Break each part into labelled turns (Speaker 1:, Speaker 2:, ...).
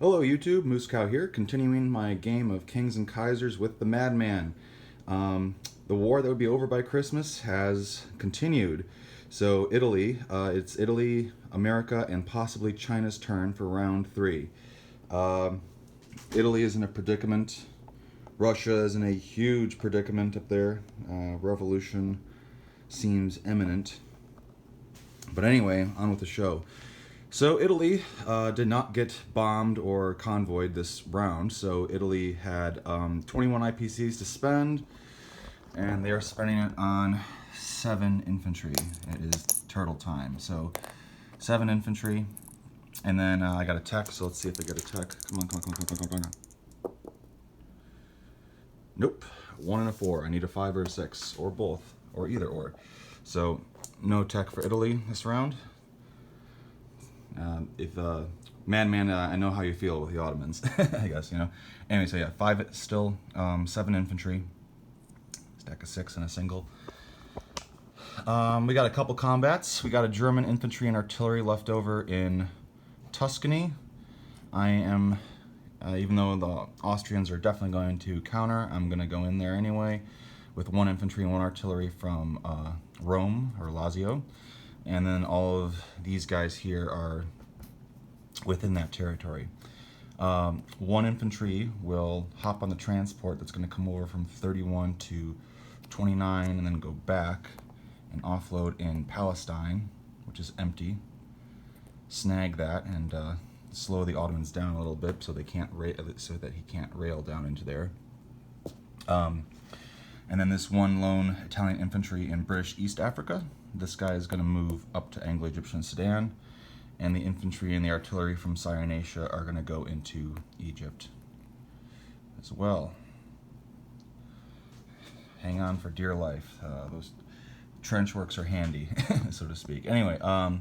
Speaker 1: Hello YouTube, Moose Cow here, continuing my game of Kings and Kaisers with the Madman. The war that would be over by Christmas has continued. So Italy, it's Italy, America, and possibly China's turn for round 3. Italy is in a predicament. Russia is in a huge predicament up there. Revolution seems imminent. But anyway, on with the show. So Italy did not get bombed or convoyed this round. So Italy had 21 IPCs to spend, and they are spending it on 7 infantry. It is turtle time. So 7 infantry, and then I got a tech. So let's see if they get a tech. Come on, come on, come on, come on, come on. Nope, 1 and a 4. I need a 5 or a 6, or both, or either or. So no tech for Italy this round. Madman, I know how you feel with the Ottomans, I guess, you know. Anyway, so yeah, 5 still, 7 infantry, stack of 6 and a single. We got a couple combats. We got a German infantry and artillery left over in Tuscany. I am, even though the Austrians are definitely going to counter, I'm going to go in there anyway with 1 infantry and 1 artillery from Rome, or Lazio. And then all of these guys here are within that territory. 1 infantry will hop on the transport that's going to come over from 31 to 29 and then go back and offload in Palestine, which is empty. Snag that and slow the Ottomans down a little bit so they can't so that he can't rail down into there. And then this 1 lone Italian infantry in British East Africa. This guy is going to move up to Anglo-Egyptian Sudan, and the infantry and the artillery from Cyrenaica are going to go into Egypt as well. Hang on for dear life. Those trench works are handy, so to speak. Anyway, and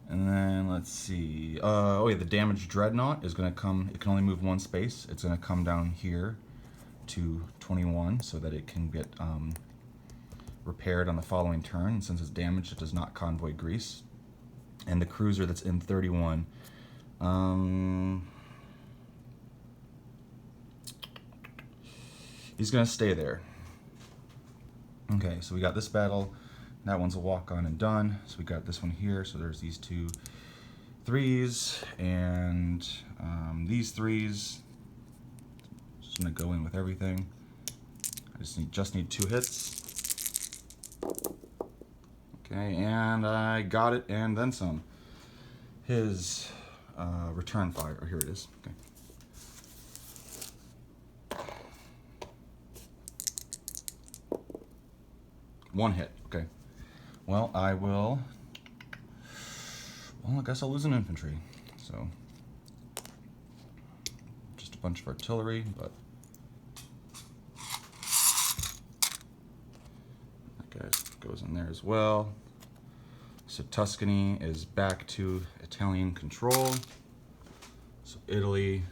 Speaker 1: then let's see. Oh yeah, the damaged dreadnought is going to come. It can only move 1 space. It's going to come down here to 21 so that it can get repaired on the following turn. And since it's damaged, it does not convoy Greece. And the cruiser that's in 31, he's gonna stay there. Okay, so we got this battle. That one's a walk on and done. So we got this one here. So there's these 2 3s and these 3s. Just gonna go in with everything. I just need 2 hits. Okay, and I got it and then some. His return fire, oh, here it is. Okay. 1 hit, okay. Well, I guess I'll lose an infantry. So, just a bunch of artillery, but that guy goes in there as well. So Tuscany is back to Italian control. So Italy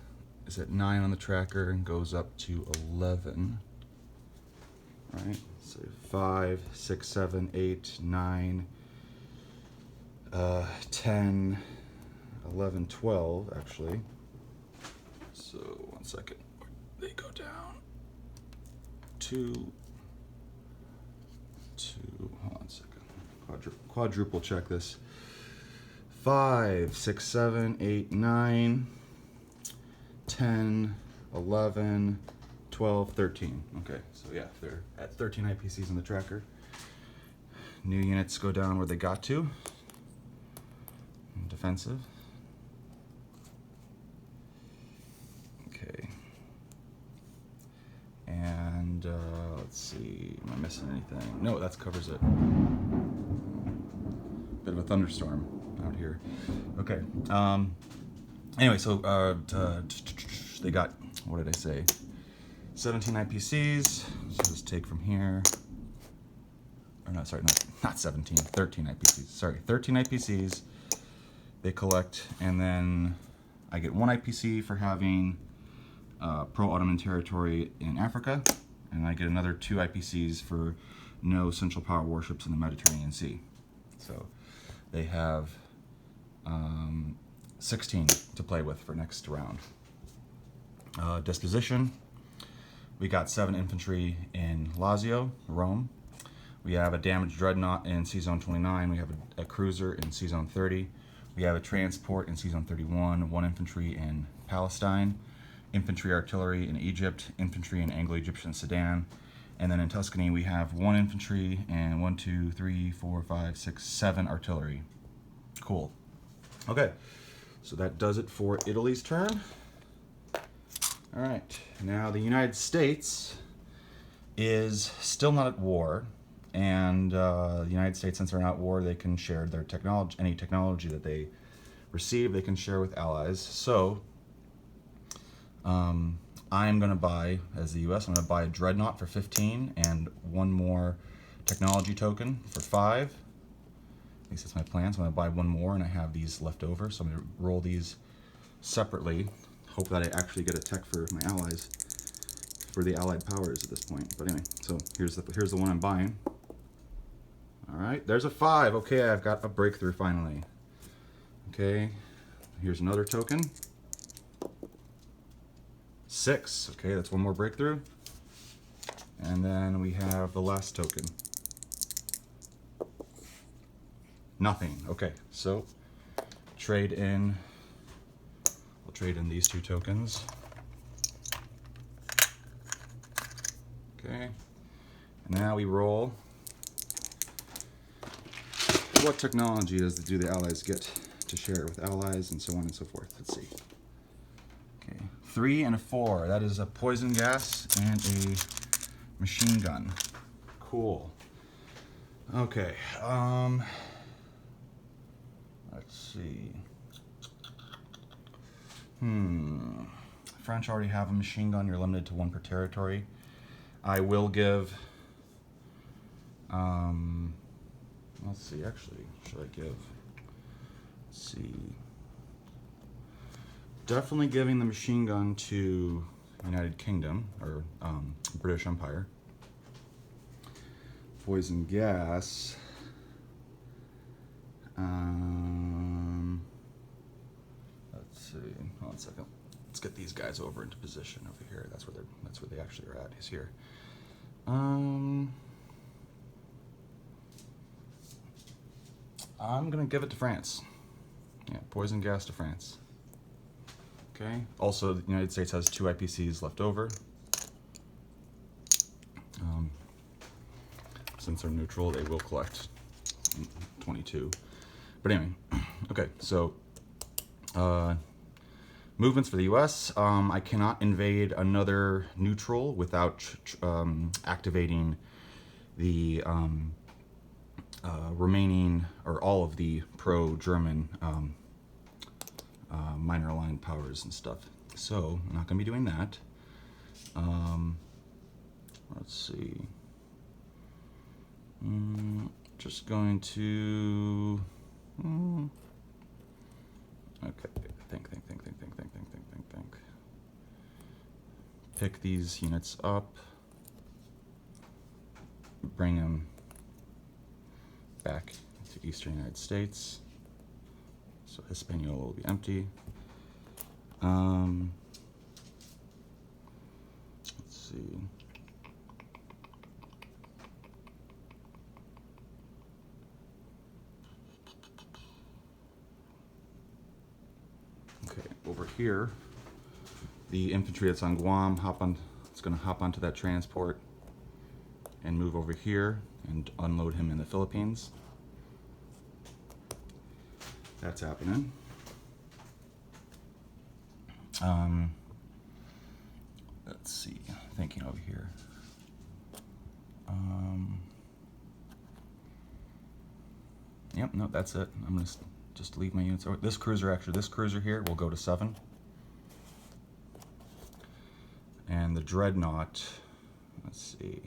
Speaker 1: is at 9 on the tracker and goes up to 11. All right, so 5, 6, 7, 8, 9, 10, 11, 12 actually. So 1 second, they go down. 2, hold on a second. Quadruple check this. 5, 6, 7, 8, 9, 10, 11, 12, 13. Okay, so yeah, they're at 13 IPCs in the tracker. New units go down where they got to. Defensive. Okay. And let's see, am I missing anything? No, that covers it. Bit of a thunderstorm out here. Okay. Anyway, so they got, what did I say? 17 IPCs. So just take from here. Or no, sorry, not 17. 13 IPCs. Sorry, 13 IPCs. They collect, and then I get 1 IPC for having pro-Ottoman territory in Africa, and I get another 2 IPCs for no Central Power warships in the Mediterranean Sea. So they have 16 to play with for next round. Disposition. We got 7 infantry in Lazio, Rome. We have a damaged dreadnought in C-Zone 29. We have a cruiser in C-Zone 30. We have a transport in C-Zone 31, 1 infantry in Palestine, infantry artillery in Egypt, infantry in Anglo-Egyptian Sudan, and then in Tuscany we have 1 infantry and 1, 2, 3, 4, 5, 6, 7 artillery. Cool. Okay, so that does it for Italy's turn. All right, now the United States is still not at war. And the United States, since they're not at war, they can share their technology, any technology that they receive, they can share with allies. So I'm going to buy, as the U.S., I'm going to buy a dreadnought for 15 and 1 more technology token for 5. At least that's my plan. So I'm going to buy 1 more, and I have these left over. So I'm going to roll these separately. Hope that I actually get a tech for my allies, for the allied powers at this point. But anyway, so here's the one I'm buying. All right, there's a 5. Okay, I've got a breakthrough finally. Okay, here's another token. 6. Okay, that's 1 more breakthrough. And then we have the last token. Nothing. Okay, so trade in. We'll trade in these 2 tokens. Okay, and now we roll. What technology do the allies get to share with allies, and so on and so forth? Let's see. Okay, 3 and a 4. That is a poison gas and a machine gun. Cool. Okay. Let's see. French already have a machine gun. You're limited to 1 per territory. I will give. Let's see, actually, should I give? Let's see. Definitely giving the machine gun to United Kingdom, or British Empire. Poison gas. Let's see, hold on a second. Let's get these guys over into position over here. That's where they actually are at, is here. I'm gonna give it to France. Yeah, poison gas to France. Okay. Also, the United States has 2 IPCs left over. Since they're neutral, they will collect 22. But anyway, okay. So, movements for the U.S. I cannot invade another neutral without activating the remaining, or all of the pro-German minor aligned powers and stuff. So I'm not going to be doing that. Let's see. Just going to okay. Think. Pick these units up. Bring them back to eastern United States. So Hispaniola will be empty. Let's see. Okay, over here, the infantry that's on Guam, it's going to hop onto that transport and move over here and unload him in the Philippines. That's happening. Let's see, thinking over here. Yep, no, that's it. I'm gonna just leave my units. This cruiser here will go to 7. And the dreadnought, let's see.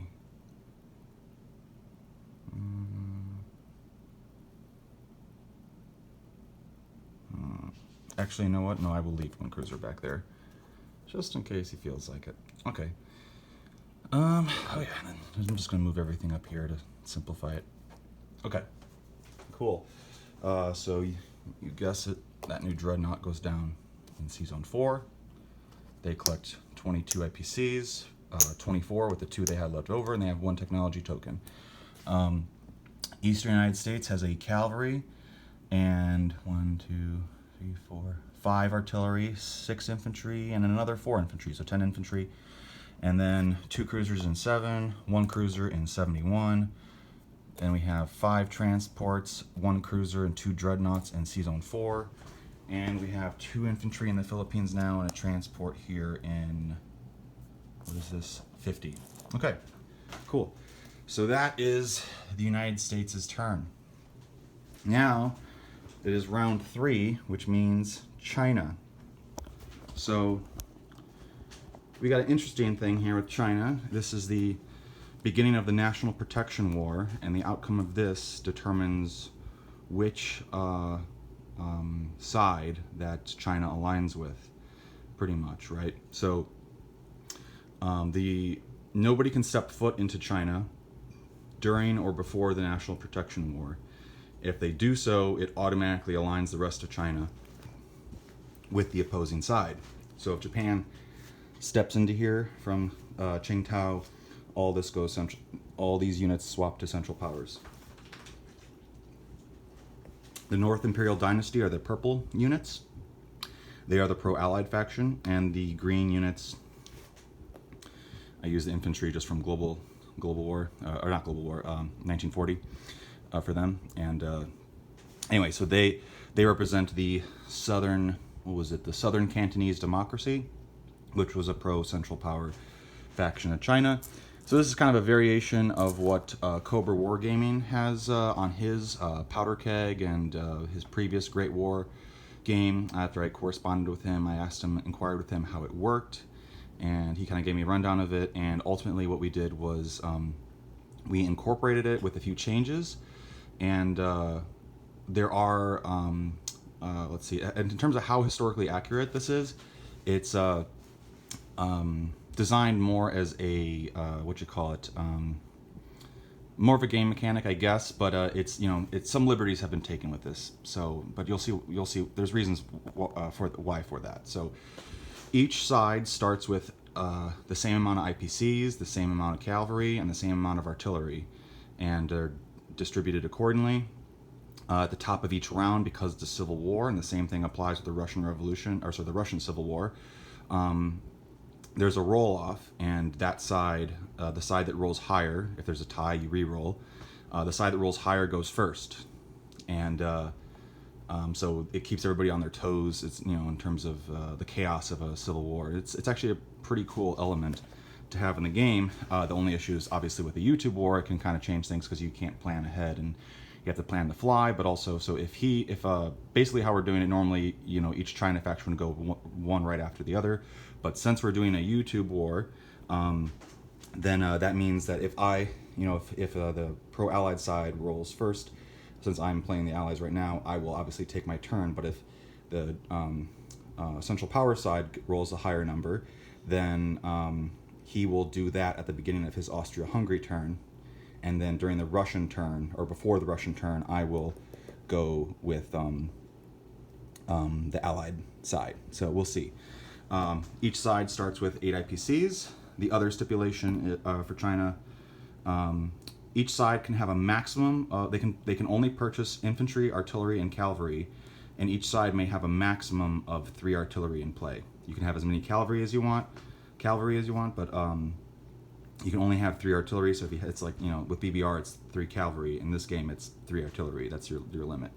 Speaker 1: Actually, you know what? No, I will leave 1 cruiser back there, just in case he feels like it. Okay. Oh yeah, I'm just gonna move everything up here to simplify it. Okay. Cool. So you guess it. that new dreadnought goes down in Sea Zone 4. They collect 22 IPCs, 24 with the 2 they had left over, and they have 1 technology token. Eastern United States has a cavalry and 5 artillery, 6 infantry, and another 4 infantry, so 10 infantry. And then 2 cruisers in 7, 1 cruiser in 71. Then we have 5 transports, 1 cruiser, and 2 dreadnoughts in Sea Zone 4. And we have 2 infantry in the Philippines now, and a transport here in, what is this, 50. Okay, cool. So that is the United States' turn. Now, it is round 3, which means China. So, we got an interesting thing here with China. This is the beginning of the National Protection War, and the outcome of this determines which side that China aligns with, pretty much, right? So, nobody can step foot into China during or before the National Protection War. If they do so, it automatically aligns the rest of China with the opposing side. So if Japan steps into here from Qingdao, all this goes central. All these units swap to Central Powers. The North Imperial Dynasty are the purple units. They are the pro-Allied faction, and the green units, I use the infantry just from Global War, or not Global War, 1940 for them. And anyway, so they represent the southern, the Southern Cantonese Democracy, which was a pro-Central Power faction of China. So this is kind of a variation of what Cobra Wargaming has on his Powder Keg and his previous Great War game. After I corresponded with him, I inquired with him how it worked, and he kind of gave me a rundown of it. And ultimately what we did was we incorporated it with a few changes, and there are, let's see, and in terms of how historically accurate this is, it's designed more as a more of a game mechanic, I guess, but it's some liberties have been taken with this. So, but you'll see there's reasons why for that. So each side starts with the same amount of IPCs, the same amount of cavalry, and the same amount of artillery, and they're distributed accordingly. At the top of each round, because it's a civil war, and the same thing applies with the Russian Revolution, or sorry, the Russian Civil War. There's a roll-off, and that side, the side that rolls higher, if there's a tie, you re-roll. The side that rolls higher goes first, and so it keeps everybody on their toes. It's in terms of the chaos of a civil war. It's actually a pretty cool element to have in the game. The only issue is obviously with the YouTube war, it can kind of change things because you can't plan ahead and you have to plan the fly. But also, so if basically how we're doing it normally, each China faction would go one right after the other. But since we're doing a YouTube war, then that means that if the pro-Allied side rolls first, since I'm playing the Allies right now, I will obviously take my turn. But if the Central Power side rolls a higher number, then he will do that at the beginning of his Austria-Hungary turn. And then during the Russian turn, or before the Russian turn, I will go with the Allied side. So we'll see. Each side starts with 8 IPCs. The other stipulation for China, each side can have a maximum. They can only purchase infantry, artillery, and cavalry, and each side may have a maximum of 3 artillery in play. You can have as many cavalry as you want, but you can only have 3 artillery. So if it's like with BBR, it's 3 cavalry. In this game, it's 3 artillery. That's your limit.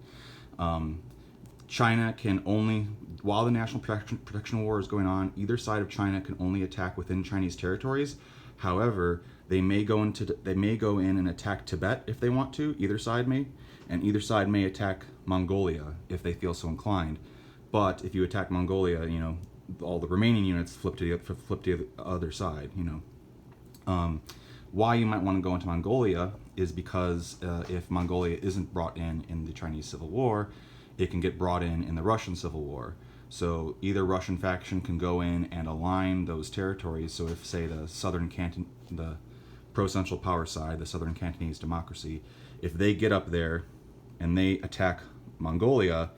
Speaker 1: China can only, while the National Protection War is going on, either side of China can only attack within Chinese territories. However, they may go in and attack Tibet if they want to. Either side may, and either side may attack Mongolia if they feel so inclined. But if you attack Mongolia, all the remaining units flip to the other side. Why you might want to go into Mongolia is because if Mongolia isn't brought in the Chinese Civil War, it can get brought in the Russian Civil War. So either Russian faction can go in and align those territories. So if, say, the pro-Central Power side, the Southern Cantonese Democracy, if they get up there and they attack Mongolia,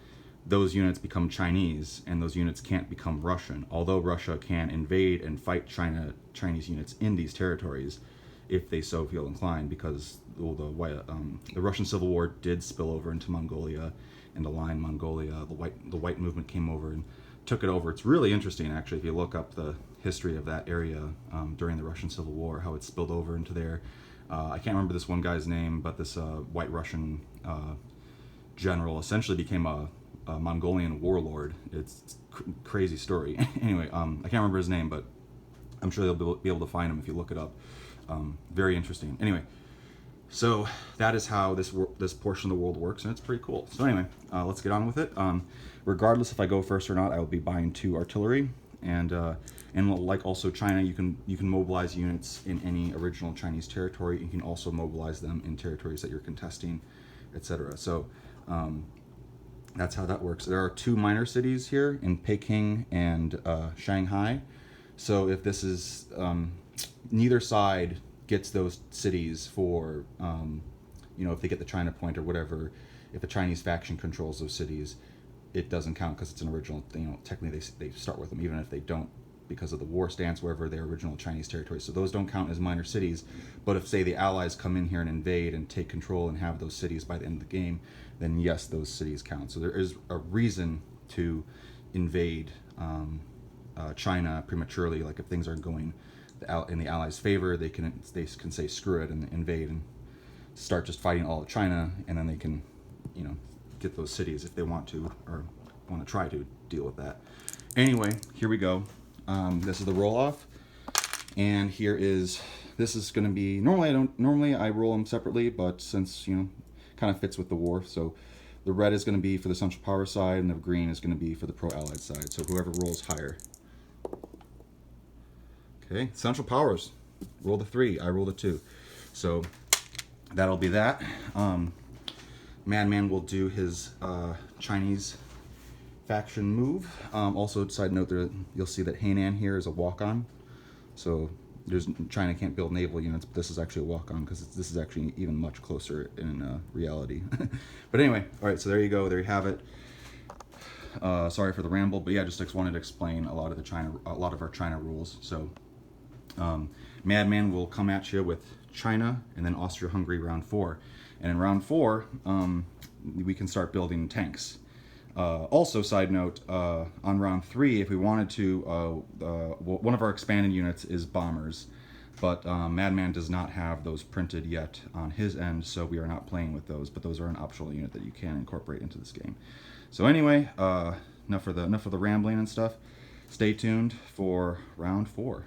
Speaker 1: those units become Chinese, and those units can't become Russian. Although Russia can invade and fight Chinese units in these territories, if they so feel inclined, because the Russian Civil War did spill over into Mongolia and align Mongolia. The white movement came over and took it over. It's really interesting, actually, if you look up the history of that area during the Russian Civil War, how it spilled over into there. I can't remember this one guy's name, but this white Russian general essentially became a Mongolian warlord. It's crazy story. Anyway, I can't remember his name, but I'm sure they'll be able to find him if you look it up. Very interesting. Anyway, so that is how this portion of the world works, and it's pretty cool. So anyway, let's get on with it. Regardless if I go first or not, I will be buying 2 artillery, and like also China, you can mobilize units in any original Chinese territory. You can also mobilize them in territories that you're contesting, etc. So that's how that works. There are 2 minor cities here in Peking and Shanghai. So if this is neither side gets those cities for if they get the China point or whatever, if a Chinese faction controls those cities, it doesn't count because it's an original. Technically they start with them, even if they don't, because of the war stance, wherever their original Chinese territories. So those don't count as minor cities. But if, say, the Allies come in here and invade and take control and have those cities by the end of the game, then yes, those cities count. So there is a reason to invade China prematurely. Like if things are going in the Allies' favor, they can say screw it and invade and start just fighting all of China, and then they can, get those cities if they want to, or want to try to deal with that. Anyway, here we go. This is the roll off, and this is going to be, normally I roll them separately, but since kind of fits with the war, so the red is going to be for the Central Power side, and the green is going to be for the pro-Allied side. So whoever rolls higher. Okay, Central Powers, roll the 3, I roll the 2, so that'll be that. Madman will do his Chinese faction move. Also, side note, you'll see that Hainan here is a walk-on. So China can't build naval units, but this is actually a walk-on because this is actually even much closer in reality. But anyway, all right, so there you go. There you have it. Sorry for the ramble, but yeah, just wanted to explain a lot of our China rules. So Madman will come at you with China and then Austria-Hungary round 4. And in round 4, we can start building tanks. Also, side note, on round 3, if we wanted to, one of our expanded units is bombers, but Madman does not have those printed yet on his end, so we are not playing with those, but those are an optional unit that you can incorporate into this game. So anyway, enough of the rambling and stuff. Stay tuned for round 4.